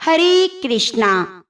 हरे कृष्णा।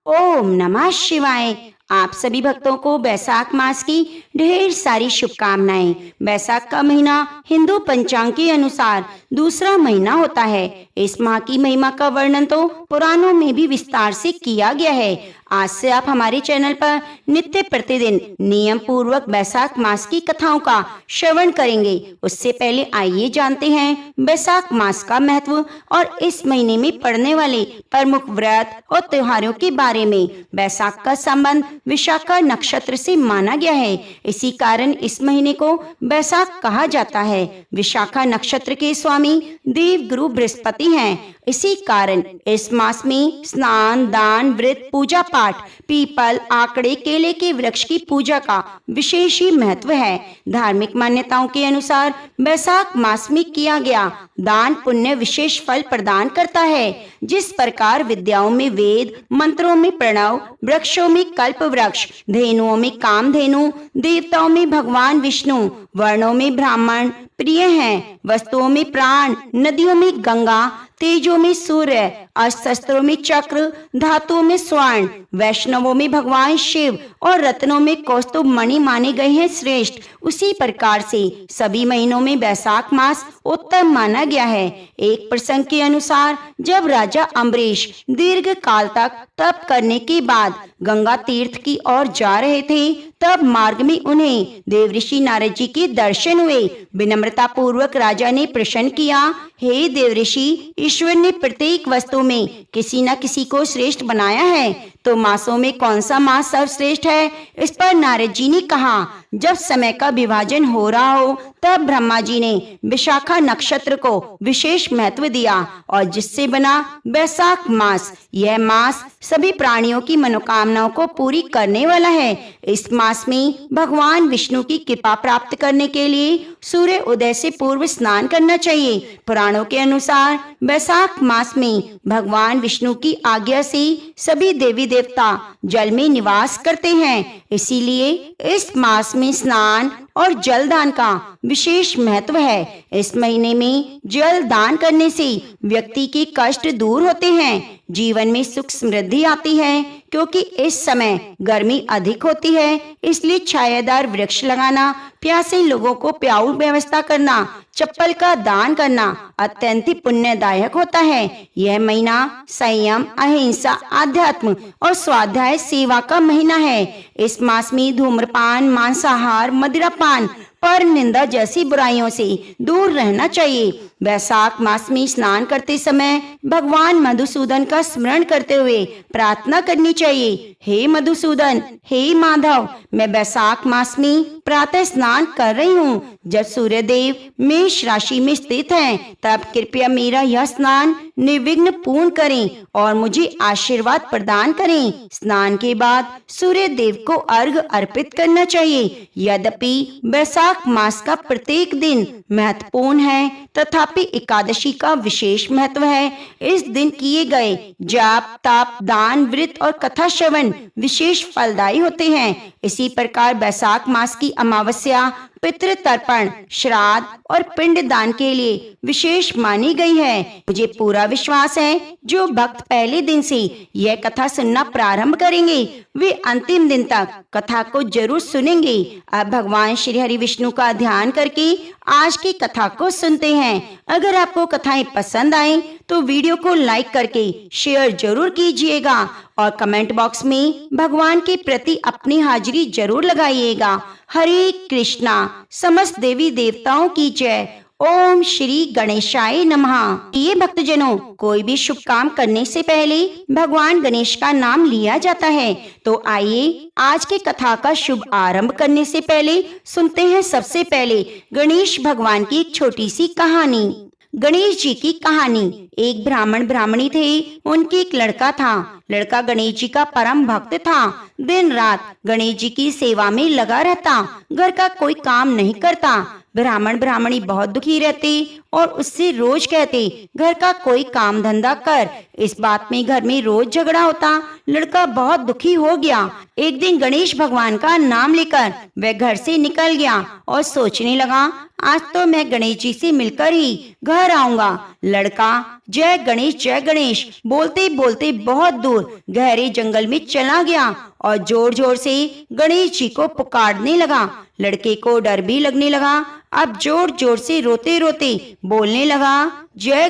ओम नमः शिवाय। आप सभी भक्तों को बैसाख मास की ढेर सारी शुभकामनाएं। बैसाख का महीना हिंदू पंचांग के अनुसार दूसरा महीना होता है। इस माह की महिमा का वर्णन तो पुराणों में भी विस्तार से किया गया है। आज से आप हमारे चैनल पर नित्य प्रतिदिन नियम पूर्वक बैसाख मास की कथाओं का श्रवण करेंगे। उससे पहले आइए जानते हैं बैसाख मास का महत्व और इस महीने में पड़ने वाले प्रमुख व्रत और त्योहारों के बारे में। बैसाख का संबंध विशाखा नक्षत्र से माना गया है, इसी कारण इस महीने को बैसाख कहा जाता है। विशाखा नक्षत्र के स्वामी देव गुरु बृहस्पति हैं, इसी कारण इस मास में स्नान, दान, व्रत, पूजा पाठ, पीपल, आकड़े, केले के वृक्ष की पूजा का विशेष ही महत्व है। धार्मिक मान्यताओं के अनुसार बैसाख मास में किया गया दान पुण्य विशेष फल प्रदान करता है। जिस प्रकार विद्याओं में वेद, मंत्रों में प्रणव, वृक्षों में कल्प वृक्ष, धेनुओं में कामधेनु, देवताओं में भगवान विष्णु, वर्णों में ब्राह्मण प्रिय हैं, वस्तुओं में प्राण, नदियों में गंगा, तेजों में सूर्य, अस्त्रों में चक्र, धातुओं में स्वर्ण, वैष्णवों में भगवान शिव और रत्नों में कौस्तुभ मणि माने गए हैं श्रेष्ठ, उसी प्रकार से सभी महीनों में बैसाख मास उत्तम माना गया है। एक प्रसंग के अनुसार जब राजा अम्बरीश दीर्घ काल तक तप करने के बाद गंगा तीर्थ की ओर जा रहे थे, तब मार्ग में उन्हें देवऋषि नारद जी के दर्शन हुए। विनम्रता पूर्वक राजा ने प्रश्न किया, हे देवऋषि, ईश्वर ने प्रत्येक वस्तु में किसी न किसी को श्रेष्ठ बनाया है, तो मासों में कौन सा मास सर्वश्रेष्ठ है? इस पर नारद जी ने कहा, जब समय का विभाजन हो रहा हो तब ब्रह्मा जी ने विशाखा नक्षत्र को विशेष महत्व दिया और जिससे बना बैसाख मास। यह मास सभी प्राणियों की मनोकामनाओं को पूरी करने वाला है। इस मास में भगवान विष्णु की कृपा प्राप्त करने के लिए सूर्य उदय से पूर्व स्नान करना चाहिए। पुराणों के अनुसार बैसाख मास में भगवान विष्णु की आज्ञा से सभी देवी देवता जल में निवास करते हैं, इसीलिए इस मास में स्नान और जल दान का विशेष महत्व है। इस महीने में जल दान करने से व्यक्ति के कष्ट दूर होते हैं, जीवन में सुख समृद्धि आती है। क्योंकि इस समय गर्मी अधिक होती है, इसलिए छायादार वृक्ष लगाना, प्यासे लोगों को प्याऊ व्यवस्था करना, चप्पल का दान करना अत्यंत ही पुण्यदायक होता है। यह महीना संयम, अहिंसा, आध्यात्म और स्वाध्याय सेवा का महीना है। इस मास में धूम्रपान, मांसाहार, मदिरापान, पर निंदा जैसी बुराइयों से दूर रहना चाहिए। बैसाख मास में स्नान करते समय भगवान मधुसूदन का स्मरण करते हुए प्रार्थना करनी चाहिए, हे मधुसूदन, हे माधव, मैं बैसाख मास में प्रातः स्नान कर रही हूँ। जब सूर्य देव मेष राशि में स्थित हैं, तब कृपया मेरा यह स्नान निर्विघ्न पूर्ण करें और मुझे आशीर्वाद प्रदान करें। स्नान के बाद सूर्य देव को अर्घ अर्पित करना चाहिए। यद्यपि बैसाख मास का प्रत्येक दिन महत्वपूर्ण है, तथापि एकादशी का विशेष महत्व है। इस दिन किए गए जाप, ताप, दान, व्रत और कथा श्रवण विशेष फलदायी होते हैं। इसी प्रकार बैसाख मास की अमावस्या पितृ तर्पण, श्राद्ध और पिंड दान के लिए विशेष मानी गई है। मुझे पूरा विश्वास है जो भक्त पहले दिन से यह कथा सुनना प्रारंभ करेंगे, वे अंतिम दिन तक कथा को जरूर सुनेंगे। अब भगवान श्री हरि विष्णु का ध्यान करके आज की कथा को सुनते हैं। अगर आपको कथाएं पसंद आए तो वीडियो को लाइक करके शेयर जरूर कीजिएगा और कमेंट बॉक्स में भगवान के प्रति अपनी हाजिरी जरूर लगाइएगा। हरे कृष्णा। समस्त देवी देवताओं की जय। ओम श्री गणेशाय नमः। ये भक्तजनों, कोई भी शुभ काम करने से पहले भगवान गणेश का नाम लिया जाता है। तो आइए आज की कथा का शुभ आरंभ करने से पहले सुनते हैं सबसे पहले गणेश भगवान की एक छोटी सी कहानी। गणेश जी की कहानी। एक ब्राह्मण ब्राह्मणी थे, उनके एक लड़का था। लड़का गणेश जी का परम भक्त था। दिन रात गणेश जी की सेवा में लगा रहता, घर का कोई काम नहीं करता। ब्राह्मण ब्राह्मणी बहुत दुखी रहते और उससे रोज कहते घर का कोई काम धंधा कर। इस बात में घर में रोज झगड़ा होता। लड़का बहुत दुखी हो गया। एक दिन गणेश भगवान का नाम लेकर वह घर से निकल गया और सोचने लगा, आज तो मैं गणेश जी से मिलकर ही घर आऊंगा। लड़का जय गणेश बोलते बोलते बहुत दूर गहरे जंगल में चला गया और जोर जोर से गणेश जी को पुकारने लगा। लड़के को डर भी लगने लगा। अब जोर जोर से रोते रोते बोलने लगा, जय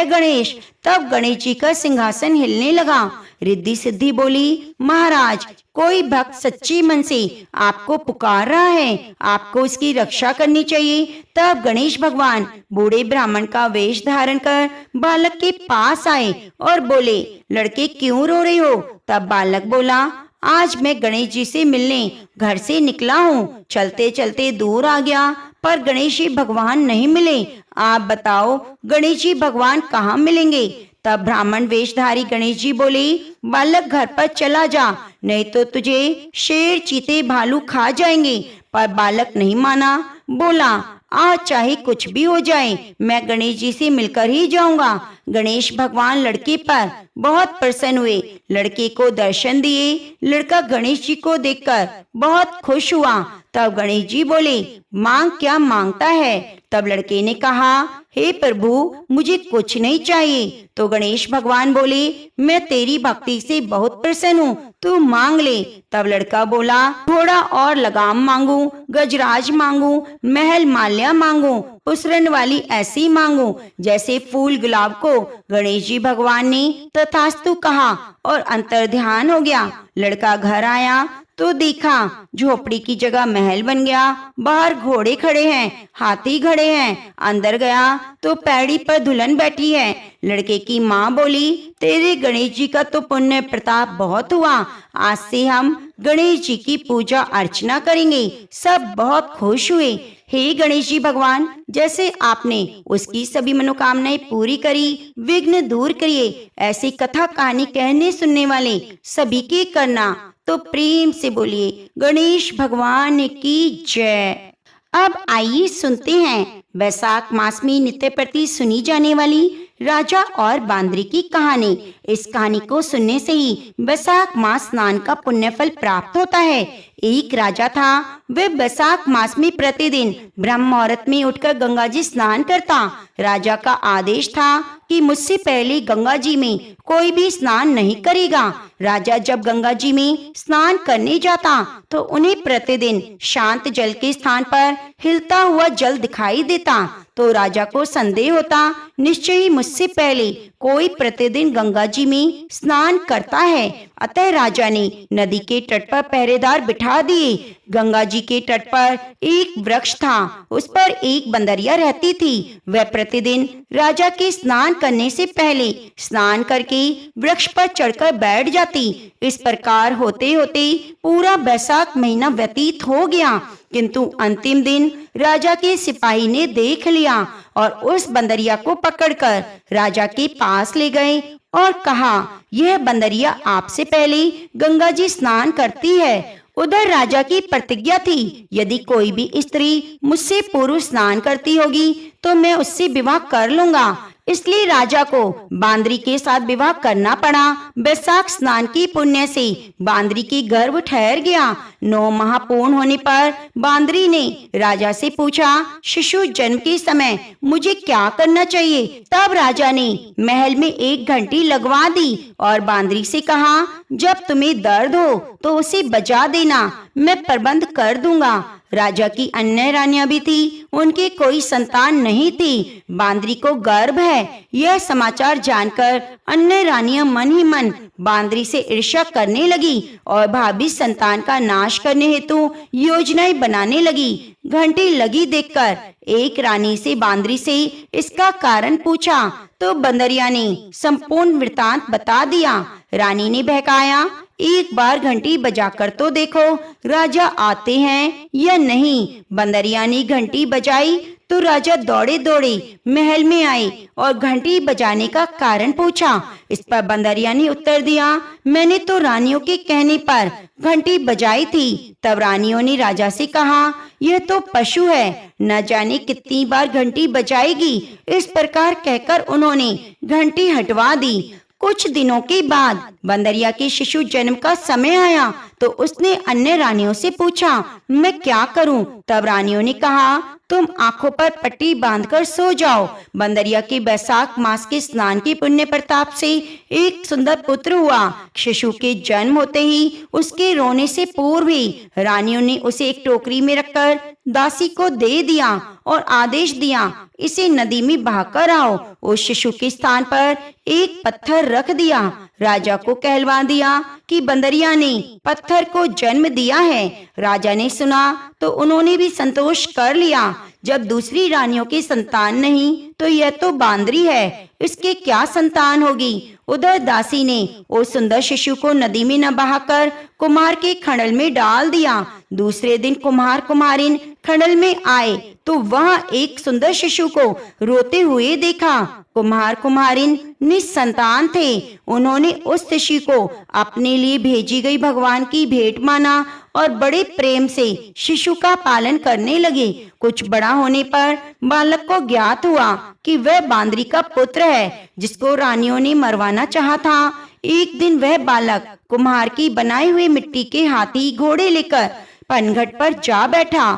गणेश। तब गणेश जी का सिंहासन हिलने लगा। रिद्धि सिद्धि बोली, महाराज कोई भक्त सच्ची मन से आपको पुकार रहा है, आपको उसकी रक्षा करनी चाहिए। तब गणेश भगवान बूढ़े ब्राह्मण का वेश धारण कर बालक के पास आए और बोले, लड़के क्यों रो रहे हो? तब बालक बोला, आज मैं गणेश जी से मिलने घर से निकला हूँ। चलते चलते दूर आ गया पर गणेश जी भगवान नहीं मिले। आप बताओ गणेश जी भगवान कहाँ मिलेंगे? तब ब्राह्मण वेशधारी गणेश जी बोले, बालक घर पर चला जा, नहीं तो तुझे शेर चीते भालू खा जाएंगे। पर बालक नहीं माना, बोला, आज चाहे कुछ भी हो जाए मैं गणेश जी से मिलकर ही जाऊंगा। गणेश भगवान लड़के पर बहुत प्रसन्न हुए, लड़के को दर्शन दिए। लड़का गणेश जी को देखकर बहुत खुश हुआ। तब गणेश जी बोले, मांग क्या मांगता है? तब लड़के ने कहा, हे प्रभु मुझे कुछ नहीं चाहिए। तो गणेश भगवान बोले, मैं तेरी भक्ति से बहुत प्रसन्न हूँ, तू मांग ले। तब लड़का बोला, थोड़ा और लगाम मांगू, गजराज मांगू, महल माल्या मांगू, पुसरन वाली ऐसी मांगू जैसे फूल गुलाब को। गणेश जी भगवान ने तथास्तु कहा और अंतर ध्यान हो गया। लड़का घर आया तो देखा झोपड़ी की जगह महल बन गया। बाहर घोड़े खड़े हैं, हाथी खड़े हैं। अंदर गया तो पैड़ी पर दुल्हन बैठी है। लड़के की माँ बोली, तेरे गणेश जी का तो पुण्य प्रताप बहुत हुआ, आज से हम गणेश जी की पूजा अर्चना करेंगे। सब बहुत खुश हुए। हे गणेश जी भगवान, जैसे आपने उसकी सभी मनोकामनाएं पूरी करी, विघ्न दूर करिए, ऐसी कथा कहानी कहने सुनने वाले सभी की करना। तो प्रेम से बोलिए गणेश भगवान की जय। अब आइए सुनते हैं वैशाख मास में नित्य प्रति सुनी जाने वाली राजा और बांदरी की कहानी। इस कहानी को सुनने से ही वैशाख मास स्नान का पुण्य फल प्राप्त होता है। एक राजा था, वह वैशाख मास में प्रतिदिन ब्रह्म मुहूर्त में उठकर गंगा जी स्नान करता। राजा का आदेश था कि मुझसे पहले गंगा जी में कोई भी स्नान नहीं करेगा। राजा जब गंगा जी में स्नान करने जाता तो उन्हें प्रतिदिन शांत जल के स्थान पर हिलता हुआ जल दिखाई देता। तो राजा को संदेह होता, निश्चय ही मुझसे पहले कोई प्रतिदिन गंगा जी में स्नान करता है। अतः राजा ने नदी के तट पर पहरेदार बिठा दिए। गंगा जी के तट पर एक वृक्ष था, उस पर एक बंदरिया रहती थी। वह प्रतिदिन राजा के स्नान करने से पहले स्नान करके वृक्ष पर चढ़कर बैठ जाती। इस प्रकार होते होते पूरा वैशाख महीना व्यतीत हो गया, किंतु अंतिम दिन राजा के सिपाही ने देख लिया और उस बंदरिया को पकड़कर राजा के पास ले गए और कहा, यह बंदरिया आपसे पहले गंगा जी स्नान करती है। उधर राजा की प्रतिज्ञा थी, यदि कोई भी स्त्री मुझसे पूर्व स्नान करती होगी तो मैं उससे विवाह कर लूंगा। इसलिए राजा को बांदरी के साथ विवाह करना पड़ा। वैशाख स्नान की पुण्य से बांदरी की गर्भ ठहर गया। 9 माह पूर्ण होने पर बांदरी ने राजा से पूछा, शिशु जन्म के समय मुझे क्या करना चाहिए? तब राजा ने महल में एक घंटी लगवा दी और बांदरी से कहा, जब तुम्हें दर्द हो तो उसे बजा देना, मैं प्रबंध कर दूंगा। राजा की अन्य रानियां भी थी, उनकी कोई संतान नहीं थी। बांदरी को गर्भ है, यह समाचार जानकर अन्य रानियां मन ही मन बांदरी से ईर्ष्या करने लगी और भावी संतान का नाश करने हेतु योजनाएं बनाने लगी। घंटी लगी देखकर एक रानी से बांदरी से इसका कारण पूछा तो बंदरिया ने संपूर्ण वृतांत बता दिया। रानी ने बहकाया, एक बार घंटी बजाकर तो देखो राजा आते हैं या नहीं। बंदरिया ने घंटी बजाई तो राजा दौड़े दौड़े महल में आए और घंटी बजाने का कारण पूछा। इस पर बंदरिया ने उत्तर दिया, मैंने तो रानियों के कहने पर घंटी बजाई थी। तब रानियों ने राजा से कहा, यह तो पशु है, न जाने कितनी बार घंटी बजाएगी। इस प्रकार कहकर उन्होंने घंटी हटवा दी। कुछ दिनों के बाद बंदरिया के शिशु जन्म का समय आया तो उसने अन्य रानियों से पूछा, मैं क्या करूं? तब रानियों ने कहा, तुम आंखों पर पट्टी बांधकर सो जाओ। बंदरिया के बैसाख मास के स्नान के पुण्य प्रताप से एक सुंदर पुत्र हुआ। शिशु के जन्म होते ही उसके रोने से पूर्व ही रानियों ने उसे एक टोकरी में रखकर दासी को दे दिया और आदेश दिया, इसे नदी में बहाकर आओ। उस शिशु के स्थान पर एक पत्थर रख दिया। राजा को कहलवा दिया कि बंदरिया ने पत्थर को जन्म दिया है। राजा ने सुना तो उन्होंने भी संतोष कर लिया। जब दूसरी रानियों की संतान नहीं तो यह तो बांदरी है, इसके क्या संतान होगी। उधर दासी ने उस सुंदर शिशु को नदी में न बहाकर कुम्हार के खंडल में डाल दिया। दूसरे दिन कुम्हार कुम्हारिन खंडल में आए तो वहां एक सुंदर शिशु को रोते हुए देखा। कुम्हार कुम्हारिन निसंतान थे। उन्होंने उस शिशु को अपने लिए भेजी गई भगवान की भेंट माना और बड़े प्रेम से शिशु का पालन करने लगे। कुछ बड़ा होने पर बालक को ज्ञात हुआ कि वह बांदरी का पुत्र है जिसको रानियों ने मरवाना चाहा था। एक दिन वह बालक कुम्हार की बनाई हुई मिट्टी के हाथी घोड़े लेकर पनघट पर जा बैठा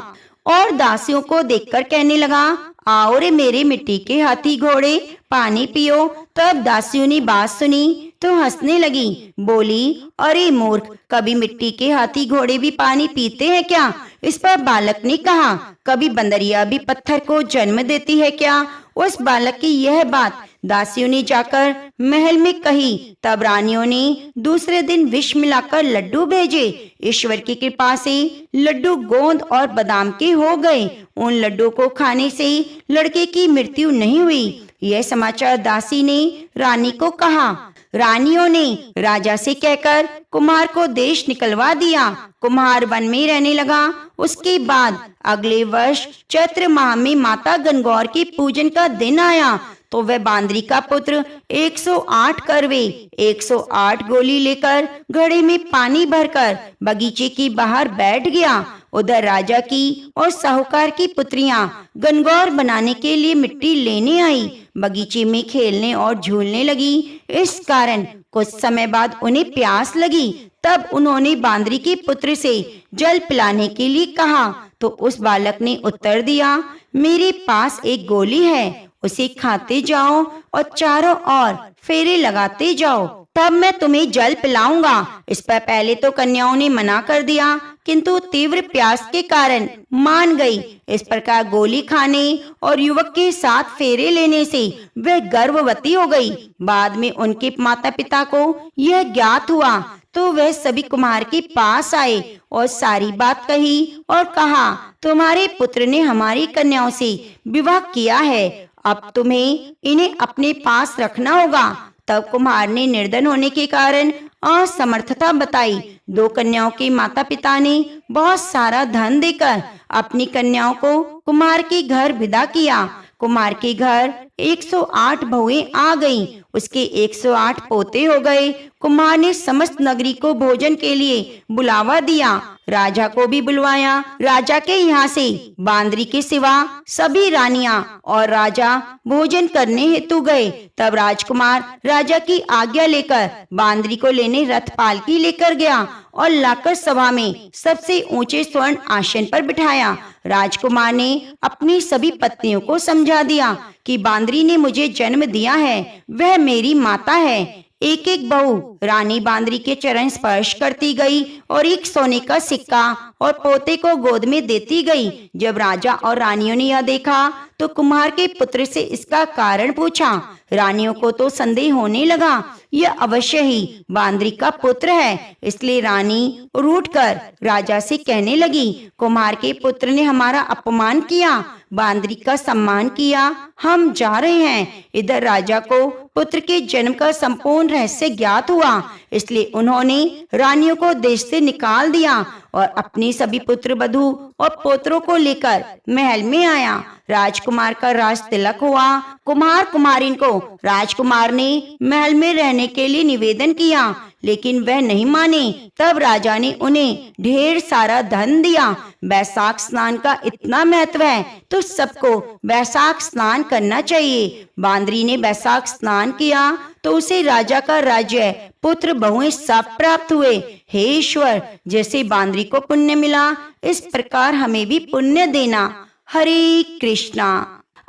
और दासियों को देखकर कहने लगा, आओ रे मेरे मिट्टी के हाथी घोड़े, पानी पियो। तब दासियों ने बात सुनी तो हंसने लगी, बोली, अरे मूर्ख, कभी मिट्टी के हाथी घोड़े भी पानी पीते हैं क्या? इस पर बालक ने कहा, कभी बंदरिया भी पत्थर को जन्म देती है क्या? उस बालक की यह बात दासियों ने जाकर महल में कही। तब रानियों ने दूसरे दिन विष मिलाकर लड्डू भेजे। ईश्वर की कृपा से लड्डू गोंद और बादाम के हो गए। उन लड्डू को खाने से लड़के की मृत्यु नहीं हुई। यह समाचार दासी ने रानी को कहा। रानियों ने राजा से कहकर कुम्हार को देश निकलवा दिया। कुम्हार वन में रहने लगा। उसके बाद अगले वर्ष चैत्र माह में माता गणगौर के पूजन का दिन आया तो वह बांदरी का पुत्र 108 करवे 108 गोली लेकर घड़े में पानी भरकर बगीचे के बाहर बैठ गया। उधर राजा की और साहूकार की पुत्रियां गणगौर बनाने के लिए मिट्टी लेने आई। बगीचे में खेलने और झूलने लगी। इस कारण कुछ समय बाद उन्हें प्यास लगी। तब उन्होंने बांदरी के पुत्र से जल पिलाने के लिए कहा तो उस बालक ने उत्तर दिया, मेरे पास एक गोली है, उसे खाते जाओ और चारों ओर फेरे लगाते जाओ, तब मैं तुम्हें जल पिलाऊंगा। इस पर पहले तो कन्याओं ने मना कर दिया किंतु तीव्र प्यास के कारण मान गई। इस प्रकार गोली खाने और युवक के साथ फेरे लेने से वह गर्भवती हो गई। बाद में उनके माता पिता को यह ज्ञात हुआ तो वह सभी कुम्हार के पास आए और सारी बात कही और कहा, तुम्हारे पुत्र ने हमारी कन्याओं से विवाह किया है, अब तुम्हें इन्हें अपने पास रखना होगा। तब कुम्हार ने निर्धन होने के कारण असमर्थता बताई। दो कन्याओं के माता पिता ने बहुत सारा धन देकर अपनी कन्याओं को कुम्हार के घर विदा किया। कुम्हार के घर 108 बहुएं आ गईं। उसके 108 पोते हो गए। कुम्हार ने समस्त नगरी को भोजन के लिए बुलावा दिया। राजा को भी बुलवाया। राजा के यहाँ से बांदरी के सिवा सभी रानियां और राजा भोजन करने हेतु गए। तब राजकुमार राजा की आज्ञा लेकर बांदरी को लेने रथ पालकी लेकर गया और लाकर सभा में सबसे ऊंचे स्वर्ण आसन पर बिठाया। राजकुमार ने अपनी सभी पत्नियों को समझा दिया कि बांदरी ने मुझे जन्म दिया है, वह मेरी माता है। एक एक बहू रानी बांदरी के चरण स्पर्श करती गई और एक सोने का सिक्का और पोते को गोद में देती गई। जब राजा और रानियों ने यह देखा तो कुम्हार के पुत्र से इसका कारण पूछा। रानियों को तो संदेह होने लगा, यह अवश्य ही बांदरी का पुत्र है। इसलिए रानी रूठकर राजा से कहने लगी, कुम्हार के पुत्र ने हमारा अपमान किया, बांदरी का सम्मान किया, हम जा रहे हैं। इधर राजा को पुत्र के जन्म का संपूर्ण रहस्य ज्ञात हुआ। इसलिए उन्होंने रानियों को देश से निकाल दिया और अपने सभी पुत्र वधू और पोत्रों को लेकर महल में आया। राजकुमार का राज तिलक हुआ। कुमार कुमारिन को राजकुमार ने महल में रहने के लिए निवेदन किया, लेकिन वह नहीं माने। तब राजा ने उन्हें ढेर सारा धन दिया। वैशाख स्नान का इतना महत्व है तो सबको वैशाख स्नान करना चाहिए। बांदरी ने वैशाख स्नान किया तो उसे राजा का राज्य, पुत्र, बहुएं सब प्राप्त हुए। हे ईश्वर, जैसे बांदरी को पुण्य मिला, इस प्रकार हमें भी पुण्य देना। हरे कृष्णा।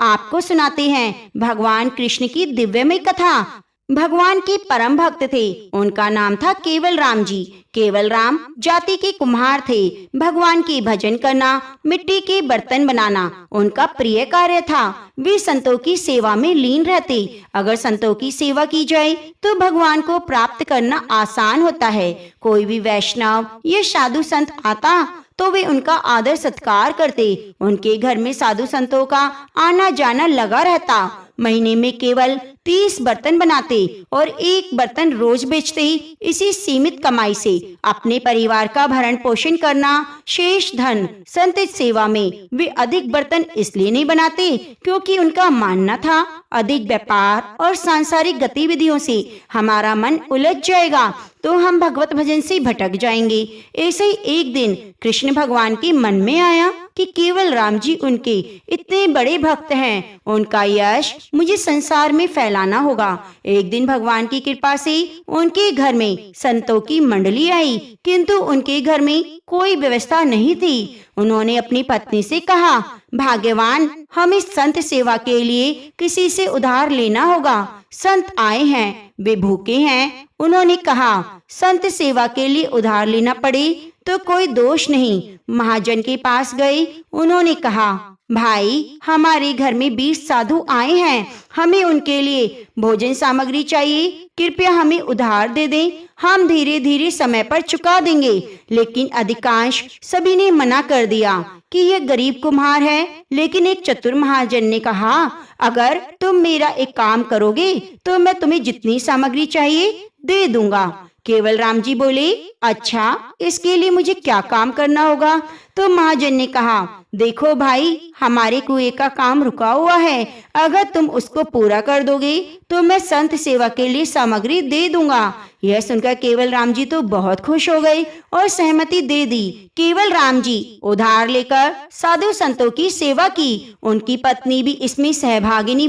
आपको सुनाते हैं भगवान कृष्ण की दिव्यमय कथा। भगवान के परम भक्त थे। उनका नाम था केवल राम जी। केवल राम जाति के कुम्हार थे। भगवान की भजन करना, मिट्टी के बर्तन बनाना उनका प्रिय कार्य था। वे संतों की सेवा में लीन रहते। अगर संतों की सेवा की जाए तो भगवान को प्राप्त करना आसान होता है। कोई भी वैष्णव या साधु संत आता तो वे उनका आदर सत्कार करते। उनके घर में साधु संतों का आना जाना लगा रहता। महीने में केवल 30 बर्तन बनाते और एक बर्तन रोज बेचते। इसी सीमित कमाई से अपने परिवार का भरण पोषण करना। शेष धन संत सेवा में वे अधिक बर्तन इसलिए नहीं बनाते क्योंकि उनका मानना था अधिक व्यापार और सांसारिक गतिविधियों से हमारा मन उलझ जाएगा तो हम भगवत भजन से भटक जाएंगे। ऐसे ही एक दिन कृष्ण भगवान के मन में आया कि केवल राम जी उनके इतने बड़े भक्त हैं, उनका यश मुझे संसार में फैलाना होगा। एक दिन भगवान की कृपा से उनके घर में संतों की मंडली आई, किंतु उनके घर में कोई व्यवस्था नहीं थी। उन्होंने अपनी पत्नी से कहा, भाग्यवान, हमें संत सेवा के लिए किसी से उधार लेना होगा। संत आए हैं, वे भूखे हैं। उन्होंने कहा, संत सेवा के लिए उधार लेना पड़े तो कोई दोष नहीं। महाजन के पास गए। उन्होंने कहा, भाई, हमारे घर में 20 साधु आए हैं, हमें उनके लिए भोजन सामग्री चाहिए, कृपया हमें उधार दे दें, हम धीरे धीरे समय पर चुका देंगे। लेकिन अधिकांश सभी ने मना कर दिया कि यह गरीब कुम्हार है। लेकिन एक चतुर महाजन ने कहा, अगर तुम मेरा एक काम करोगे तो मैं तुम्हें जितनी सामग्री चाहिए दे दूंगा। केवल राम जी बोले, अच्छा, इसके लिए मुझे क्या काम करना होगा? तो महाजन ने कहा, देखो भाई, हमारे कुएं का काम रुका हुआ है, अगर तुम उसको पूरा कर दोगे तो मैं संत सेवा के लिए सामग्री दे दूंगा। यह सुनकर केवल राम जी तो बहुत खुश हो गए और सहमति दे दी। केवल राम जी उधार लेकर साधु संतों की सेवा की। उनकी पत्नी भी इसमें सहभागिनी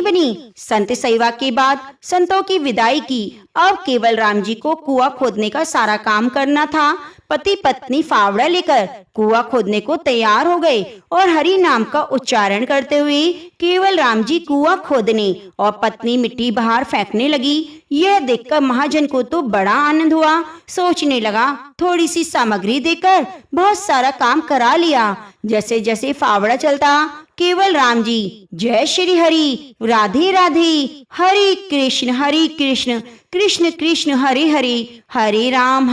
बनी। संत सेवा के बाद संतों की विदाई की। अब केवल राम जी को कुआं खोदने का सारा काम करना था। पति पत्नी फावड़ा लेकर कुआं खोदने को तैयार हो गए और हरि नाम का उच्चारण करते हुए केवल राम जी कुआं खोदने और पत्नी मिट्टी बाहर फेंकने लगी। यह देखकर महाजन को तो बड़ा आनंद हुआ। सोचने लगा, थोड़ी सी सामग्री देकर बहुत सारा काम करा लिया। जैसे जैसे फावड़ा चलता, केवल राम जी जय श्री हरि, राधे राधे, हरे कृष्ण कृष्ण कृष्ण हरे हरे, हरे राम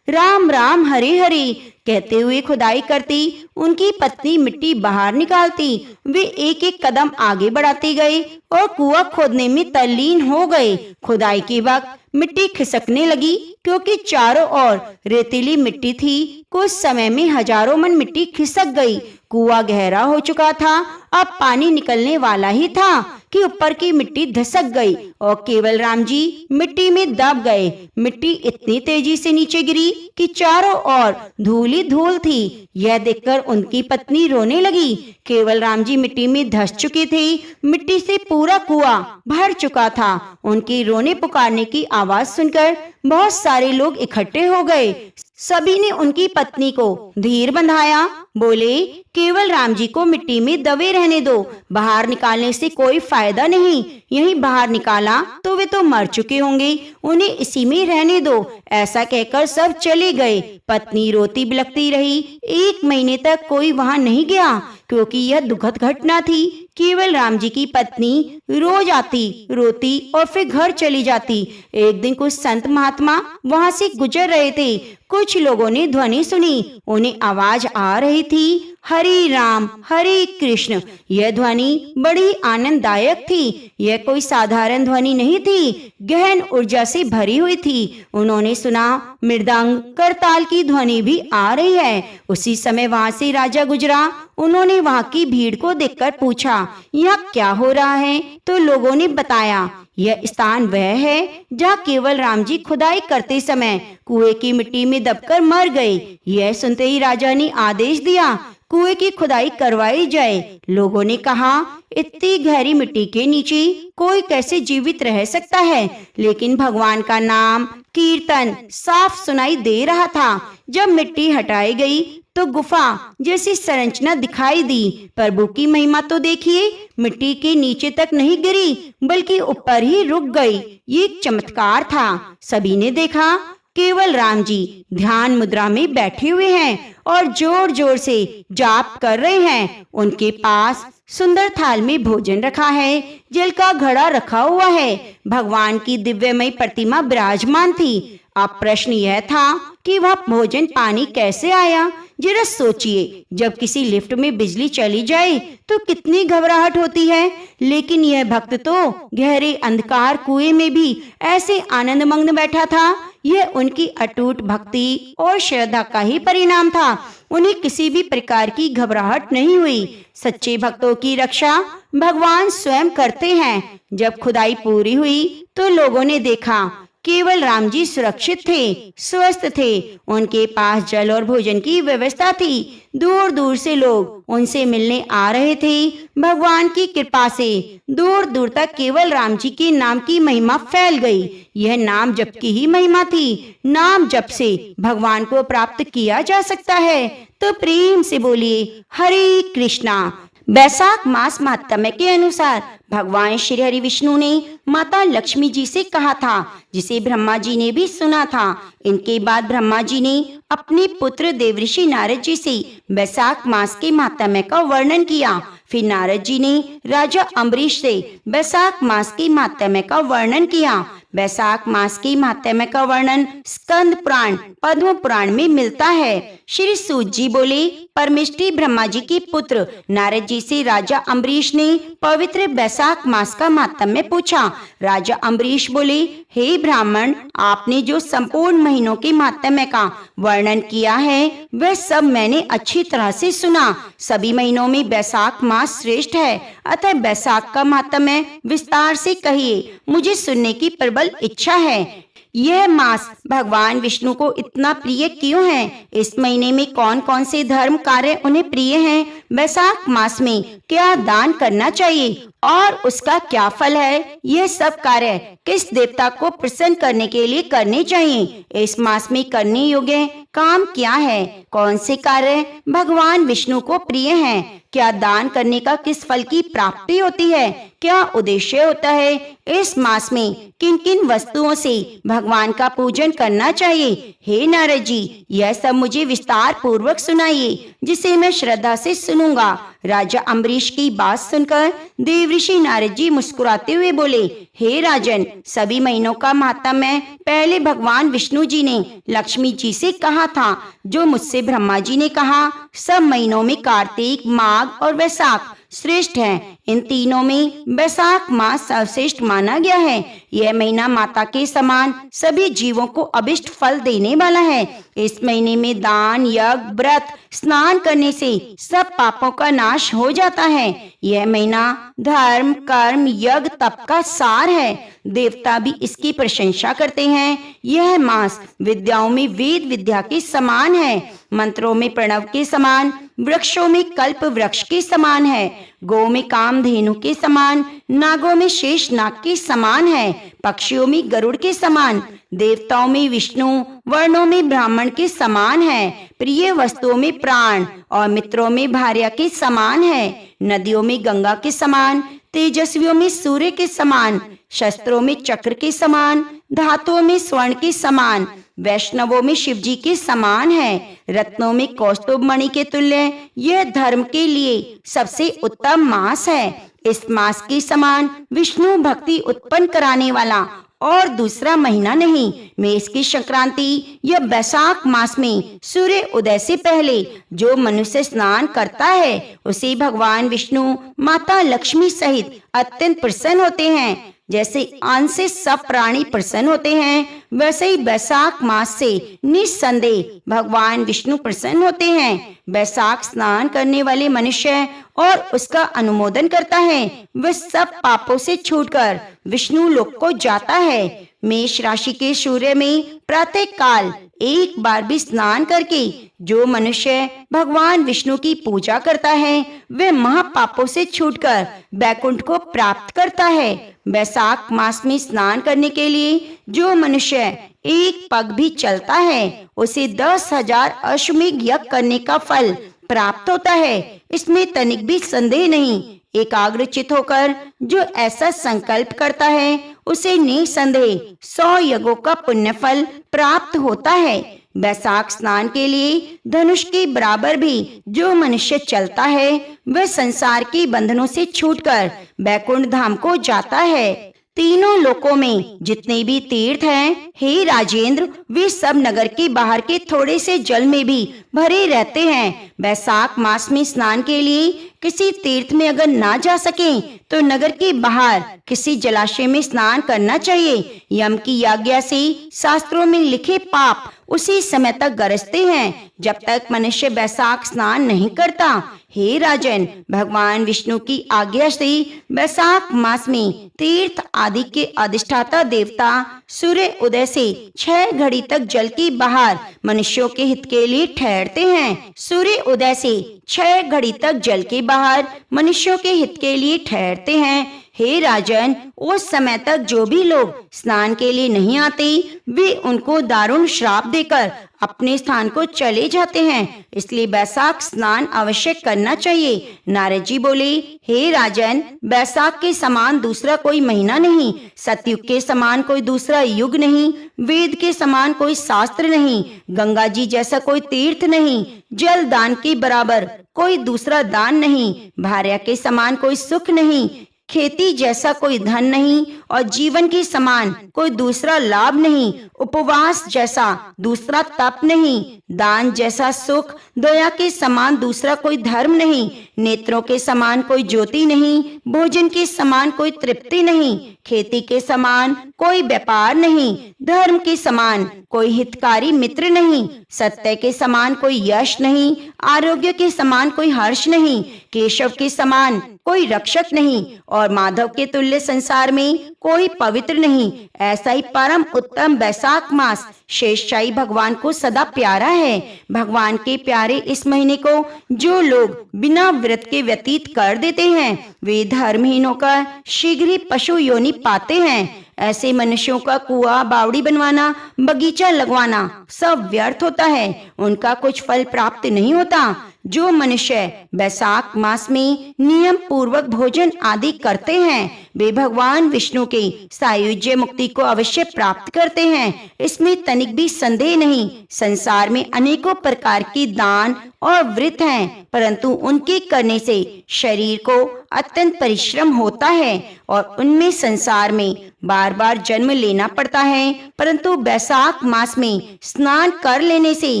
राम राम हरे हरे कहते हुए खुदाई करती। उनकी पत्नी मिट्टी बाहर निकालती। वे एक एक कदम आगे बढ़ाते गए और कुआं खोदने में तल्लीन हो गए। खुदाई के वक्त मिट्टी खिसकने लगी क्योंकि चारों ओर रेतीली मिट्टी थी। कुछ समय में हजारों मन मिट्टी खिसक गई। कुआं गहरा हो चुका था। अब पानी निकलने वाला ही था कि ऊपर की मिट्टी धसक गई और केवल राम जी मिट्टी में दब गए। मिट्टी इतनी तेजी से नीचे गिरी कि चारों ओर धूल ही धूल थी। यह देखकर उनकी पत्नी रोने लगी। केवल राम जी मिट्टी में धस चुके थे। मिट्टी से पूरा कुआं भर चुका था। उनकी रोने पुकारने की आवाज सुनकर बहुत सारे लोग इकट्ठे हो गए। सभी ने उनकी पत्नी को धीर बंधाया। बोले, केवल राम जी को मिट्टी में दबे रहने दो, बाहर निकालने से कोई फायदा नहीं। यहीं बाहर निकाला तो वे तो मर चुके होंगे, उन्हें इसी में रहने दो। ऐसा कहकर सब चले गए। पत्नी रोती बिलखती रही। 1 महीने तक कोई वहां नहीं गया क्योंकि यह दुखद घटना थी। केवल राम जी की पत्नी रोज आती, रोती और फिर घर चली जाती। एक दिन कुछ संत महात्मा वहां से गुजर रहे थे। कुछ लोगों ने ध्वनि सुनी। उन्हें आवाज आ रही थी, हरि राम हरे कृष्ण। यह ध्वनि बड़ी आनंददायक थी। यह कोई साधारण ध्वनि नहीं थी, गहन ऊर्जा से भरी हुई थी। उन्होंने सुना मृदंग करताल की ध्वनि भी आ रही है। उसी समय वहां से राजा गुजरा। उन्होंने वहां की भीड़ को देखकर पूछा, यह क्या हो रहा है? तो लोगों ने बताया, यह स्थान वह है जहाँ केवल राम जी खुदाई करते समय कुएं की मिट्टी में दबकर मर गए। यह सुनते ही राजा ने आदेश दिया, कुएं की खुदाई करवाई जाए। लोगों ने कहा, इतनी गहरी मिट्टी के नीचे कोई कैसे जीवित रह सकता है? लेकिन भगवान का नाम कीर्तन साफ सुनाई दे रहा था। जब मिट्टी हटाई गई तो गुफा जैसी संरचना दिखाई दी। प्रभु की महिमा तो देखिए, मिट्टी के नीचे तक नहीं गिरी बल्कि ऊपर ही रुक गई। ये एक चमत्कार था। सभी ने देखा केवल राम जी ध्यान मुद्रा में बैठे हुए हैं और जोर जोर से जाप कर रहे हैं। उनके पास सुंदर थाल में भोजन रखा है, जल का घड़ा रखा हुआ है। भगवान की दिव्यमय प्रतिमा विराजमान थी। अब प्रश्न यह था कि वह भोजन पानी कैसे आया? जरा सोचिए, जब किसी लिफ्ट में बिजली चली जाए तो कितनी घबराहट होती है। लेकिन यह भक्त तो गहरे अंधकार कुएं में भी ऐसे आनंदमग्न बैठा था। यह उनकी अटूट भक्ति और श्रद्धा का ही परिणाम था। उन्हें किसी भी प्रकार की घबराहट नहीं हुई। सच्चे भक्तों की रक्षा भगवान स्वयं करते हैं। जब खुदाई पूरी हुई तो लोगों ने देखा केवल राम जी सुरक्षित थे, स्वस्थ थे। उनके पास जल और भोजन की व्यवस्था थी। दूर दूर से लोग उनसे मिलने आ रहे थे। भगवान की कृपा से दूर दूर तक केवल राम जी के नाम की महिमा फैल गई। यह नाम जप की ही महिमा थी। नाम जप से भगवान को प्राप्त किया जा सकता है। तो प्रेम से बोलिए हरे कृष्णा। बैसाख मास महात्म्य के अनुसार भगवान श्री हरि विष्णु ने माता लक्ष्मी जी से कहा था, जिसे ब्रह्मा जी ने भी सुना था। इनके बाद ब्रह्मा जी ने अपने पुत्र देवऋषि नारद जी से बैसाख मास के महात्म्य का वर्णन किया। फिर नारद जी ने राजा अम्बरीश से बैसाख मास के महात्म्य का वर्णन किया। बैसाख मास के महात्म्य का वर्णन स्कंद पुराण, पद्म पुराण में मिलता है। श्री सूत जी बोले, परमेष्ठी ब्रह्मा जी के पुत्र नारद जी से राजा अम्बरीश ने पवित्र बैसाख मास का महात्म्य पूछा। राजा अम्बरीश बोले, हे ब्राह्मण, आपने जो संपूर्ण महीनों के महात्म्य का वर्णन किया है वह सब मैंने अच्छी तरह से सुना। सभी महीनों में बैसाख मास श्रेष्ठ है, अतः बैसाख का महात्म्य विस्तार से कहिए, मुझे सुनने की प्रबल इच्छा है। यह मास भगवान विष्णु को इतना प्रिय क्यों है? इस महीने में कौन कौन से धर्म कार्य उन्हें प्रिय हैं? बैसाख मास में क्या दान करना चाहिए और उसका क्या फल है? यह सब कार्य किस देवता को प्रसन्न करने के लिए करने चाहिए? इस मास में करने योग्य काम क्या है? कौन से कार्य भगवान विष्णु को प्रिय हैं? क्या दान करने का किस फल की प्राप्ति होती है? क्या उद्देश्य होता है? इस मास में किन किन वस्तुओं से भगवान का पूजन करना चाहिए? हे नारद जी, यह सब मुझे विस्तार पूर्वक सुनाइए, जिसे मैं श्रद्धा से सुनूंगा। राजा अम्बरीश की बात सुनकर देवऋषि नारद जी मुस्कुराते हुए बोले, हे राजन, सभी महीनों का महात्म्य पहले भगवान विष्णु जी ने लक्ष्मी जी से कहा था, जो मुझसे ब्रह्मा जी ने कहा। सब महीनों में कार्तिक, माघ और वैशाख श्रेष्ठ हैं। इन तीनों में बैसाख मास सर्वश्रेष्ठ माना गया है। यह महीना माता के समान सभी जीवों को अभिष्ट फल देने वाला है। इस महीने में दान, यज्ञ, व्रत, स्नान करने से सब पापों का नाश हो जाता है। यह महीना धर्म, कर्म, यज्ञ, तप का सार है। देवता भी इसकी प्रशंसा करते हैं। यह मास विद्याओं में वेद विद्या के समान है, मंत्रों में प्रणव के समान, वृक्षों में कल्प वृक्ष के समान है, गौ में कामधेनु के समान, नागों में शेष नाग के समान है, पक्षियों में गरुड़ के समान, देवताओं में विष्णु, वर्णों में ब्राह्मण के समान है, प्रिय वस्तुओं में प्राण और मित्रों में भार्या के समान है, नदियों में गंगा के समान, तेजस्वियों में सूर्य के समान, शस्त्रों में चक्र के समान, धातुओं में स्वर्ण के समान, वैष्णवों में शिव जी के समान है, रत्नों में कौस्तुभ मणि के तुल्य। यह धर्म के लिए सबसे उत्तम मास है। इस मास के समान विष्णु भक्ति उत्पन्न कराने वाला और दूसरा महीना नहीं। मेष की संक्रांति या बैसाख मास में सूर्य उदय से पहले जो मनुष्य स्नान करता है उसे भगवान विष्णु माता लक्ष्मी सहित अत्यंत प्रसन्न होते हैं। जैसे अन्न से सब प्राणी प्रसन्न होते हैं, वैसे ही बैसाख मास से निस्संदेह भगवान विष्णु प्रसन्न होते हैं। बैसाख स्नान करने वाले मनुष्य और उसका अनुमोदन करता है, वह सब पापों से छूटकर विष्णु लोक को जाता है। मेष राशि के सूर्य में प्रातः काल एक बार भी स्नान करके जो मनुष्य भगवान विष्णु की पूजा करता है वह महापापों से छूटकर बैकुंठ को प्राप्त करता है। बैसाख मास में स्नान करने के लिए जो मनुष्य एक पग भी चलता है उसे 10,000 अश्वमेध यज्ञ करने का फल प्राप्त होता है। इसमें तनिक भी संदेह नहीं। एकाग्रचित होकर जो ऐसा संकल्प करता है उसे निसंदेह 100 यज्ञों का पुण्य फल प्राप्त होता है। बैसाख स्नान के लिए धनुष के बराबर भी जो मनुष्य चलता है वह संसार के बंधनों से छूटकर बैकुंठ धाम को जाता है। तीनों लोकों में जितने भी तीर्थ हैं, हे राजेंद्र, वे सब नगर के बाहर के थोड़े से जल में भी भरे रहते हैं। बैसाख मास में स्नान के लिए किसी तीर्थ में अगर ना जा सकें तो नगर के बाहर किसी जलाशय में स्नान करना चाहिए। यम की आज्ञा से शास्त्रों में लिखे पाप उसी समय तक गरजते हैं जब तक मनुष्य बैसाख स्नान नहीं करता। हे राजन, भगवान विष्णु की आज्ञा से बैसाख मास में तीर्थ आदि के अधिष्ठाता देवता सूर्य उदय से 6 घड़ी तक जल के बाहर मनुष्यों के हित के लिए ठहरते हैं। सूर्य उदय से 6 घड़ी तक जल के बाहर मनुष्यों के हित के लिए ठहरते हैं। हे राजन, उस समय तक जो भी लोग स्नान के लिए नहीं आते वे उनको दारुण श्राप देकर अपने स्थान को चले जाते हैं। इसलिए बैसाख स्नान अवश्य करना चाहिए। नारद जी बोले, हे राजन, बैसाख के समान दूसरा कोई महीना नहीं, सतयुग के समान कोई दूसरा युग नहीं, वेद के समान कोई शास्त्र नहीं, गंगा जी जैसा कोई तीर्थ नहीं, जल दान के बराबर कोई दूसरा दान नहीं, भार्या के समान कोई सुख नहीं, खेती जैसा कोई धन नहीं और जीवन के समान कोई दूसरा लाभ नहीं, उपवास जैसा दूसरा तप नहीं, दान जैसा सुख, दया के समान दूसरा कोई धर्म नहीं, नेत्रों के समान कोई ज्योति नहीं, भोजन के समान कोई तृप्ति नहीं, खेती के समान कोई व्यापार नहीं, धर्म के समान कोई हितकारी मित्र नहीं, सत्य के समान कोई यश नहीं, आरोग्य के समान कोई हर्ष नहीं, केशव के समान कोई रक्षक नहीं और माधव के तुल्य संसार में कोई पवित्र नहीं। ऐसा ही परम उत्तम बैसाख मास शेषशाही भगवान को सदा प्यारा है। भगवान के प्यारे इस महीने को जो लोग बिना व्रत के व्यतीत कर देते हैं वे धर्महीन होकर शीघ्र ही पशु योनि पाते हैं। ऐसे मनुष्यों का कुआं बावड़ी बनवाना, बगीचा लगवाना सब व्यर्थ होता है, उनका कुछ फल प्राप्त नहीं होता। जो मनुष्य बैसाख मास में नियम पूर्वक भोजन आदि करते हैं वे भगवान विष्णु के सायुज्य मुक्ति को अवश्य प्राप्त करते हैं। इसमें तनिक भी संदेह नहीं। संसार में अनेकों प्रकार के दान और व्रत हैं, परंतु उनके करने से शरीर को अत्यंत परिश्रम होता है और उनमें संसार में बार बार जन्म लेना पड़ता है। परंतु बैसाख मास में स्नान कर लेने से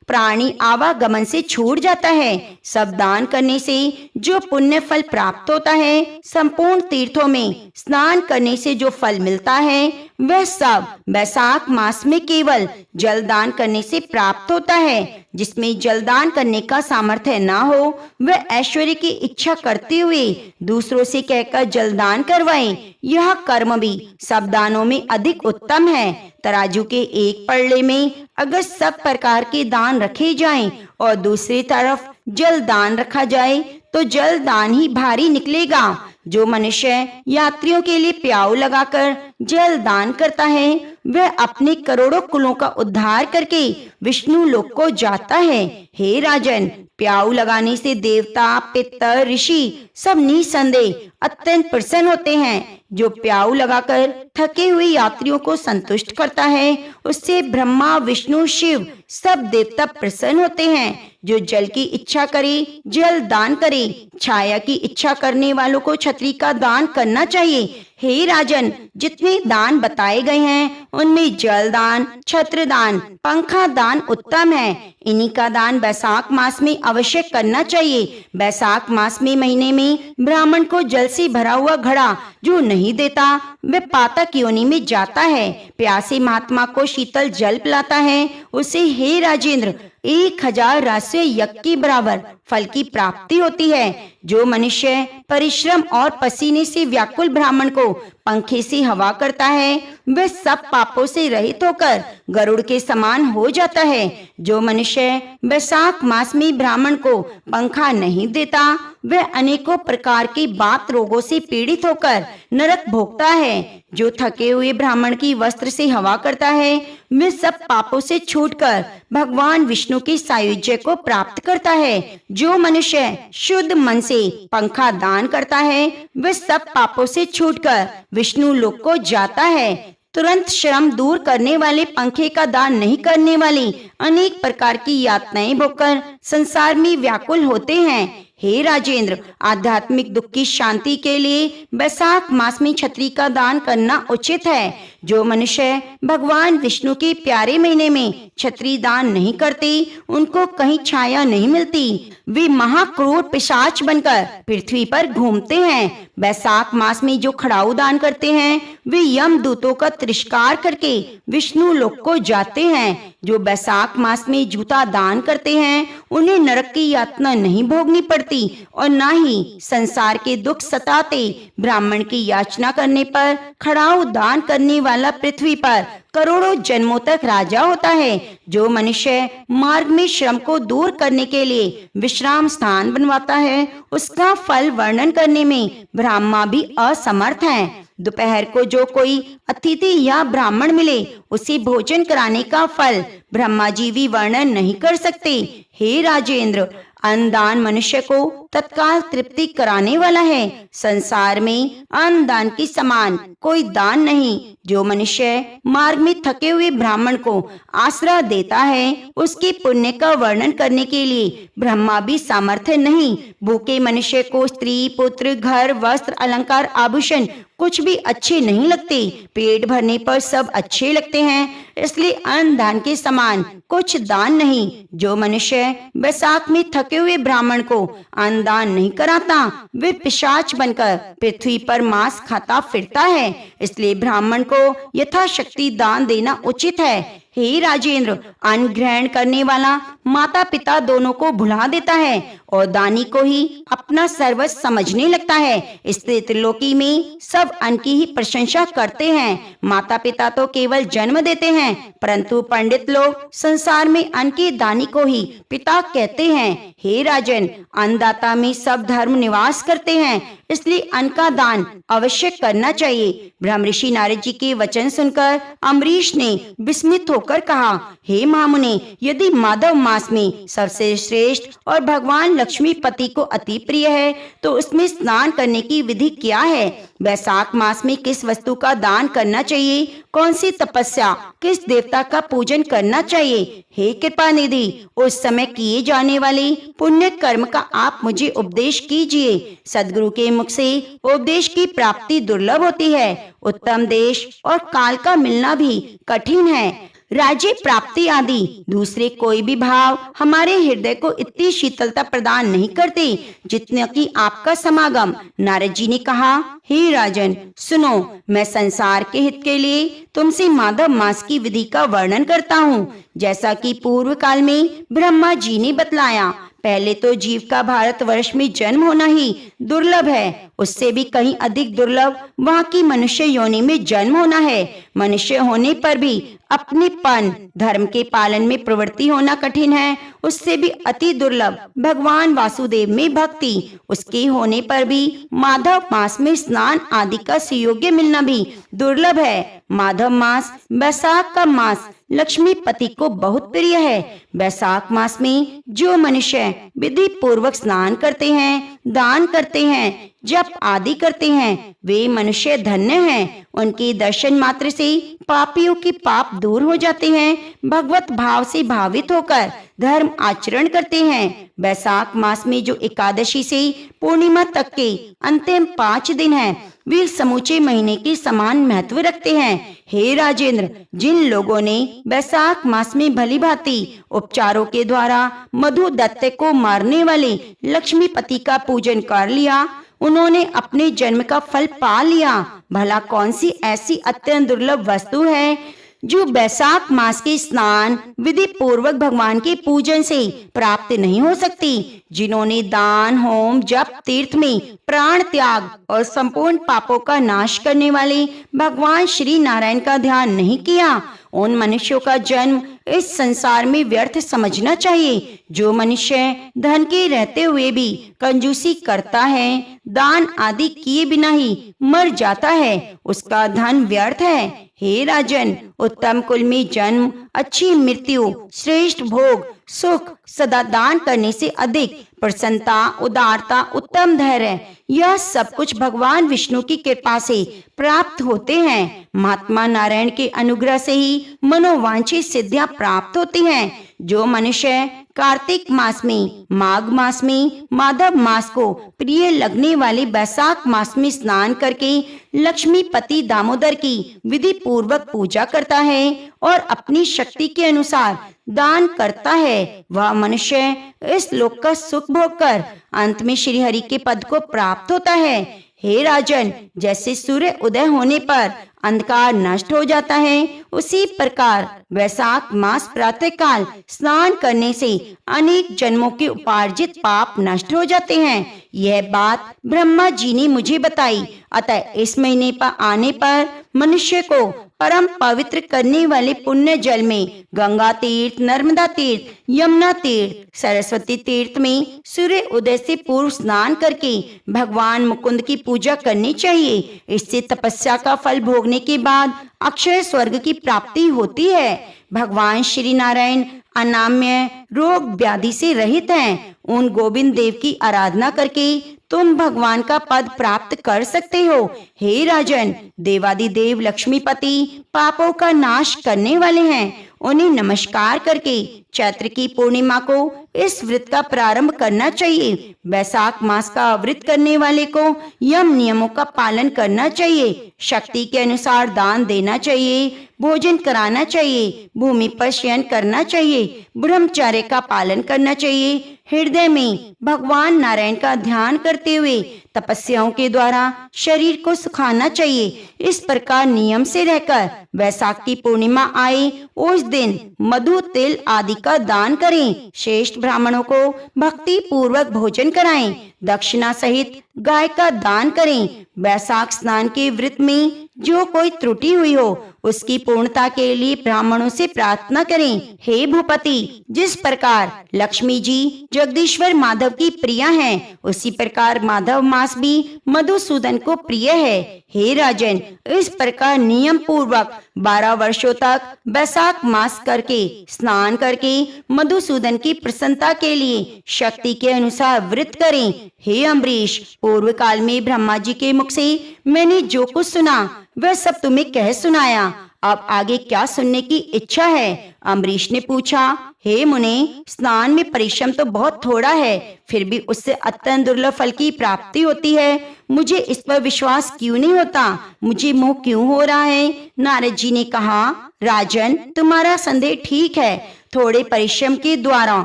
प्राणी आवागमन से छूट जाता है। सब दान करने से जो पुण्य फल प्राप्त होता है, संपूर्ण तीर्थों में स्नान करने से जो फल मिलता है, वह सब बैसाख मास में केवल जल दान करने से प्राप्त होता है। जिसमें जलदान करने का सामर्थ्य ना हो वह ऐश्वर्य की इच्छा करते हुए दूसरों से कहकर जलदान करवाए। यह कर्म भी सब दानों में अधिक उत्तम है। तराजू के एक पल्ले में अगर सब प्रकार के दान रखे जाएं और दूसरी तरफ जल दान रखा जाए तो जल दान ही भारी निकलेगा। जो मनुष्य यात्रियों के लिए प्याऊ लगाकर जल दान करता है वह अपने करोड़ों कुलों का उद्धार करके विष्णु लोक को जाता है। हे राजन, प्याऊ लगाने से देवता, पितर, ऋषि सब निसंदेह अत्यंत प्रसन्न होते हैं। जो प्याऊ लगाकर थके हुए यात्रियों को संतुष्ट करता है, उससे ब्रह्मा विष्णु शिव सब देवता प्रसन्न होते हैं। जो जल की इच्छा करे जल दान करे, छाया की इच्छा करने वालों को छतरी का दान करना चाहिए। हे राजन, जितने दान बताए गए हैं उनमें जल दान, छत्र दान, पंखा दान उत्तम है। इन्हीं का दान बैसाख मास में अवश्य करना चाहिए। बैसाख मास में महीने में ब्राह्मण को जल से भरा हुआ घड़ा जो नहीं देता वह पातक योनि में जाता है। प्यासे महात्मा को शीतल जल पिलाता है, उसे हे राजेंद्र 1000 राष्ट्रीय यज्ञ के बराबर फल की प्राप्ति होती है। जो मनुष्य परिश्रम और पसीने से व्याकुल ब्राह्मण को पंखे से हवा करता है वह सब पापों से रहित होकर गरुड़ के समान हो जाता है। जो मनुष्य बैसाख मास में ब्राह्मण को पंखा नहीं देता वह अनेकों प्रकार के बात रोगों से पीड़ित होकर नरक भोगता है। जो थके हुए ब्राह्मण की वस्त्र से हवा करता है वह सब पापों से छूटकर भगवान विष्णु के सायुज्य को प्राप्त करता है। जो मनुष्य शुद्ध मन से पंखा दान करता है वह सब पापों से छूटकर विष्णु लोक को जाता है। तुरंत श्रम दूर करने वाले पंखे का दान नहीं करने वाली अनेक प्रकार की यातनाएं भोगकर संसार में व्याकुल होते हैं। हे राजेंद्र, आध्यात्मिक दुख की शांति के लिए बैसाख मास में छतरी का दान करना उचित है। जो मनुष्य भगवान विष्णु के प्यारे महीने में छतरी दान नहीं करते उनको कहीं छाया नहीं मिलती। वे महाक्रूर पिशाच बनकर पृथ्वी पर घूमते हैं। बैसाख मास में जो खड़ाऊ दान करते हैं वे यम दूतों का तिरस्कार करके विष्णु लोक को जाते हैं। जो बैसाख मास में जूता दान करते हैं उन्हें नरक की यातना नहीं भोगनी पड़ती और ना ही संसार के दुख सताते। ब्राह्मण की याचना करने पर खड़ाऊ दान करने वाला पृथ्वी पर करोड़ों जन्मों तक राजा होता है। जो मनुष्य मार्ग में श्रम को दूर करने के लिए विश्राम स्थान बनवाता है उसका फल वर्णन करने में ब्रह्मा भी असमर्थ है। दोपहर को जो कोई अतिथि या ब्राह्मण मिले उसे भोजन कराने का फल ब्रह्मा जी भी वर्णन नहीं कर सकते। हे राजेंद्र, अन्नदान मनुष्य को तत्काल तृप्ति कराने वाला है। संसार में अन्नदान के समान कोई दान नहीं। जो मनुष्य मार्ग में थके हुए ब्राह्मण को आश्रय देता है उसके पुण्य का वर्णन करने के लिए ब्रह्मा भी सामर्थ्य नहीं। भूखे मनुष्य को स्त्री, पुत्र, घर, वस्त्र, अलंकार, आभूषण कुछ भी अच्छे नहीं लगते। पेट भरने पर सब अच्छे लगते हैं, इसलिए अन्न दान के समान कुछ दान नहीं। जो मनुष्य बैसाख में थके हुए ब्राह्मण को अन्न दान नहीं कराता वे पिशाच बनकर पृथ्वी पर मांस खाता फिरता है। इसलिए ब्राह्मण को यथाशक्ति दान देना उचित है। हे राजेंद्र, अन्न ग्रहण करने वाला माता पिता दोनों को भुला देता है और दानी को ही अपना सर्वस्व समझने लगता है। इसलिए त्रिलोकी में सब अन्न की ही प्रशंसा करते हैं। माता पिता तो केवल जन्म देते हैं परंतु पंडित लोग संसार में अन्न के दानी को ही पिता कहते हैं। हे राजन, अन्नदाता में सब धर्म निवास करते हैं, इसलिए अन्न का दान अवश्य करना चाहिए। ब्रह्म ऋषि नारद जी के वचन सुनकर अम्बरीश ने विस्मित होकर कहा, हे महामुनि, यदि माधव मास में सबसे श्रेष्ठ और भगवान लक्ष्मीपति को अति प्रिय है तो उसमें स्नान करने की विधि क्या है? बैसाख मास में किस वस्तु का दान करना चाहिए? कौन सी तपस्या, किस देवता का पूजन करना चाहिए? हे कृपा निधि, उस समय किए जाने वाले पुण्य कर्म का आप मुझे उपदेश कीजिए। सदगुरु के मुख से उपदेश की प्राप्ति दुर्लभ होती है। उत्तम देश और काल का मिलना भी कठिन है। राज्य प्राप्ति आदि दूसरे कोई भी भाव हमारे हृदय को इतनी शीतलता प्रदान नहीं करते जितना कि आपका समागम। नारद जी ने कहा, हे राजन, सुनो, मैं संसार के हित के लिए तुमसे माधव मास की विधि का वर्णन करता हूँ। जैसा कि पूर्व काल में ब्रह्मा जी ने बतलाया, पहले तो जीव का भारतवर्ष में जन्म होना ही दुर्लभ है, उससे भी कहीं अधिक दुर्लभ वहाँ की मनुष्य योनि में जन्म होना है। मनुष्य होने पर भी अपनेपन धर्म के पालन में प्रवृत्ति होना कठिन है, उससे भी अति दुर्लभ भगवान वासुदेव में भक्ति, उसके होने पर भी माधव मास में स्नान आदि का सुयोग्य मिलना भी दुर्लभ है। माधव मास, बैसाख का मास लक्ष्मीपति को बहुत प्रिय है। बैसाख मास में जो मनुष्य विधि पूर्वक स्नान करते हैं, दान करते हैं, जप आदि करते हैं वे मनुष्य धन्य हैं। उनके दर्शन मात्र से पापियों के पाप दूर हो जाते हैं। भगवत भाव से भावित होकर धर्म आचरण करते हैं। वैशाख मास में जो एकादशी से पूर्णिमा तक के अंतिम 5 दिन हैं, वे समूचे महीने के समान महत्व रखते हैं। हे राजेंद्र, जिन लोगों ने वैशाख मास में भली भांति उपचारों के द्वारा मधु दत्त को मारने वाले लक्ष्मीपति का पूजन कर लिया, उन्होंने अपने जन्म का फल पा लिया। भला कौन सी ऐसी अत्यंत दुर्लभ वस्तु है जो वैशाख मास के स्नान विधि पूर्वक भगवान के पूजन से प्राप्त नहीं हो सकती? जिन्होंने दान, होम, जप, तीर्थ में प्राण त्याग और संपूर्ण पापों का नाश करने वाले भगवान श्री नारायण का ध्यान नहीं किया, उन मनुष्यों का जन्म इस संसार में व्यर्थ समझना चाहिए। जो मनुष्य धन के रहते हुए भी कंजूसी करता है, दान आदि किए बिना ही मर जाता है, उसका धन व्यर्थ है। हे राजन, उत्तम कुल में जन्म, अच्छी मृत्यु, श्रेष्ठ भोग, सुख सदा दान करने से अधिक प्रसन्नता, उदारता, उत्तम धैर्य, यह सब कुछ भगवान विष्णु की कृपा से प्राप्त होते हैं। महात्मा नारायण के अनुग्रह से ही मनोवांछित सिद्धियां प्राप्त होती हैं। जो मनुष्य कार्तिक मास में, माघ मास में, माधव मास को प्रिय लगने वाले वैशाख मास में स्नान करके लक्ष्मीपति दामोदर की विधि पूर्वक पूजा करता है और अपनी शक्ति के अनुसार दान करता है, वह मनुष्य इस लोक का सुख भोग कर अंत में श्री हरि के पद को प्राप्त होता है। हे राजन, जैसे सूर्य उदय होने पर अंधकार नष्ट हो जाता है, उसी प्रकार वैशाख मास प्रातः काल स्नान करने से अनेक जन्मों के उपार्जित पाप नष्ट हो जाते हैं। यह बात ब्रह्मा जी ने मुझे बताई। अतः इस महीने पर आने पर मनुष्य को परम पवित्र करने वाले पुण्य जल में गंगा तीर्थ, नर्मदा तीर्थ, यमुना तीर्थ, सरस्वती तीर्थ में सूर्य उदय से पूर्व स्नान करके भगवान मुकुंद की पूजा करनी चाहिए। इससे तपस्या का फल भोगने के बाद अक्षय स्वर्ग की प्राप्ति होती है। भगवान श्री नारायण अनाम्य, रोग व्याधि से रहित हैं। उन गोविंद देव की आराधना करके तुम भगवान का पद प्राप्त कर सकते हो। हे राजन, देवादिदेव लक्ष्मीपति पापों का नाश करने वाले हैं। उन्हें नमस्कार करके चैत्र की पूर्णिमा को इस व्रत का प्रारंभ करना चाहिए। वैशाख मास का व्रत करने वाले को यम नियमों का पालन करना चाहिए। शक्ति के अनुसार दान देना चाहिए, भोजन कराना चाहिए, भूमि पर शयन करना चाहिए, ब्रह्मचर्य का पालन करना चाहिए। हृदय में भगवान नारायण का ध्यान करते हुए तपस्याओं के द्वारा शरीर को सुखाना चाहिए। इस प्रकार नियम से रहकर वैशाख की पूर्णिमा आए उस दिन मधु, तिल आदि का दान करें। श्रेष्ठ ब्राह्मणों को भक्ति पूर्वक भोजन कराएं। दक्षिणा सहित गाय का दान करें। वैशाख स्नान के व्रत में जो कोई त्रुटि हुई हो उसकी पूर्णता के लिए ब्राह्मणों से प्रार्थना करें। हे भूपति, जिस प्रकार लक्ष्मी जी जगदीश्वर माधव की प्रिया हैं, उसी प्रकार माधव मास भी मधुसूदन को प्रिय है। हे राजन, इस प्रकार नियम पूर्वक 12 वर्षों तक वैशाख मास करके स्नान करके मधुसूदन की प्रसन्नता के लिए शक्ति के अनुसार व्रत करें। हे अम्बरीश, पूर्व काल में ब्रह्मा जी के मुख से मैंने जो कुछ सुना वह सब तुम्हें कह सुनाया। अब आगे क्या सुनने की इच्छा है? अम्बरीश ने पूछा। हे मुने, स्नान में परिश्रम तो बहुत थोड़ा है, फिर भी उससे अत्यंत दुर्लभ फल की प्राप्ति होती है। मुझे इस पर विश्वास क्यों नहीं होता? मुझे मोह क्यों हो रहा है? नारद जी ने कहा, राजन, तुम्हारा संदेह ठीक है। थोड़े परिश्रम के द्वारा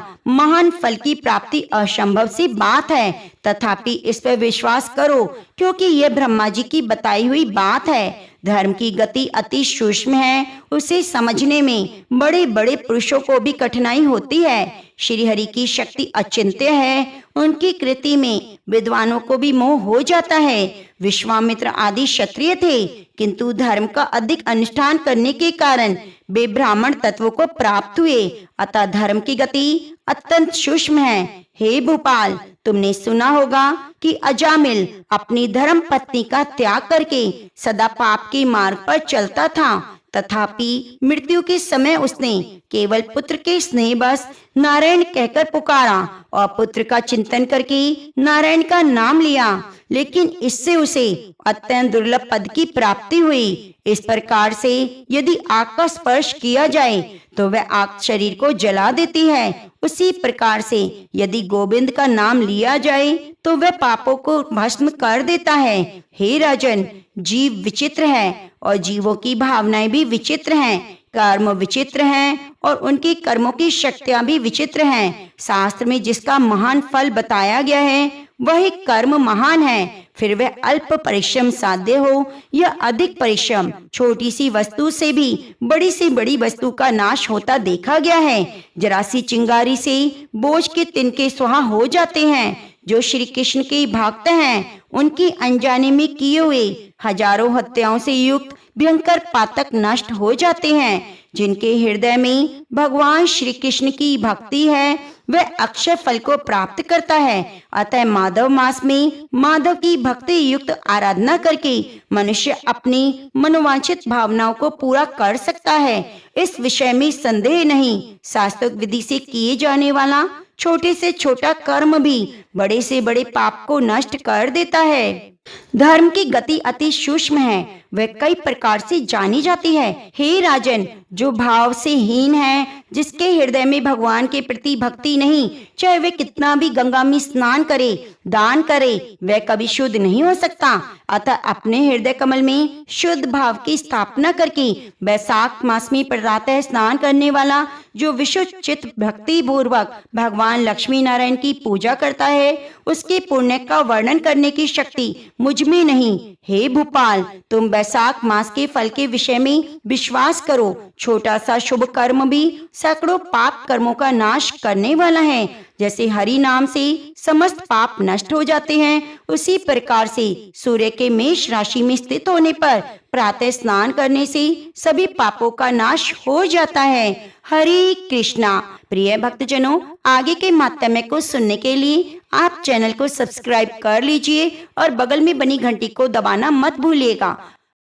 महान फल की प्राप्ति असंभव सी बात है, तथापि इस पर विश्वास करो, क्योंकि यह ब्रह्मा जी की बताई हुई बात है। धर्म की गति अति सूक्ष्म है, उसे समझने में बड़े बड़े पुरुषों को भी कठिनाई होती है। श्री हरि की शक्ति अचिंत्य है, उनकी कृति में विद्वानों को भी मोह हो जाता है। विश्वामित्र आदि क्षत्रिय थे, किंतु धर्म का अधिक अनुष्ठान करने के कारण वे ब्राह्मण तत्वों को प्राप्त हुए। अतः धर्म की गति अत्यंत सूक्ष्म है। हे भोपाल, तुमने सुना होगा कि अजामिल अपनी धर्म पत्नी का त्याग करके सदा पाप के मार्ग पर चलता था, तथापि मृत्यु के समय उसने केवल पुत्र के स्नेह बस नारायण कहकर पुकारा और पुत्र का चिंतन करके नारायण का नाम लिया। लेकिन इससे उसे अत्यंत दुर्लभ पद की प्राप्ति हुई। इस प्रकार से यदि आग का स्पर्श किया जाए तो वह आग शरीर को जला देती है। उसी प्रकार से यदि गोविंद का नाम लिया जाए तो वह पापों को भस्म कर देता है। हे राजन, जीव विचित्र है और जीवों की भावनाएं भी विचित्र हैं, कर्म विचित्र हैं और उनकी कर्मों की शक्तियां भी विचित्र हैं। शास्त्र में जिसका महान फल बताया गया है वही कर्म महान है, फिर वह अल्प परिश्रम साध्य हो या अधिक परिश्रम। छोटी सी वस्तु से भी बड़ी वस्तु का नाश होता देखा गया है। जरा सी चिंगारी से बोझ के तिनके सुहा हो जाते हैं। जो श्री कृष्ण के भक्त हैं उनकी अनजाने में किए हुए हजारों हत्याओं से युक्त भयंकर पातक नष्ट हो जाते हैं। जिनके हृदय में भगवान श्री कृष्ण की भक्ति है वह अक्षय फल को प्राप्त करता है। अतः माधव मास में माधव की भक्ति युक्त आराधना करके मनुष्य अपनी मनोवांछित भावनाओं को पूरा कर सकता है। इस विषय में संदेह नहीं। शास्त्रोक्त विधि से किए जाने वाला छोटे से छोटा कर्म भी बड़े से बड़े पाप को नष्ट कर देता है। धर्म की गति अति सूक्ष्म है, वह कई प्रकार से जानी जाती है। हे राजन, जो भाव से हीन है, जिसके हृदय में भगवान के प्रति भक्ति नहीं, चाहे वह कितना भी गंगा में स्नान करे, दान करे, वह कभी शुद्ध नहीं हो सकता। अतः अपने हृदय कमल में शुद्ध भाव की स्थापना करके वैशाख मास में प्रातः स्नान करने वाला जो विशुद्ध चित्त भक्ति पूर्वक भगवान लक्ष्मी नारायण की पूजा करता है, उसके पुण्य का वर्णन करने की शक्ति मुझ में नहीं। हे भूपाल, तुम वैशाख मास के फल के विषय में विश्वास करो। छोटा सा शुभ कर्म भी सैकड़ों पाप कर्मों का नाश करने वाला है। जैसे हरि नाम से समस्त पाप नष्ट हो जाते हैं, उसी प्रकार से सूर्य के मेष राशि में स्थित होने पर प्रातः स्नान करने से सभी पापों का नाश हो जाता है। हरे कृष्णा। प्रिय भक्तजनों, आगे के महात्म्य को सुनने के लिए आप चैनल को सब्सक्राइब कर लीजिए और बगल में बनी घंटी को दबाना मत भूलिएगा।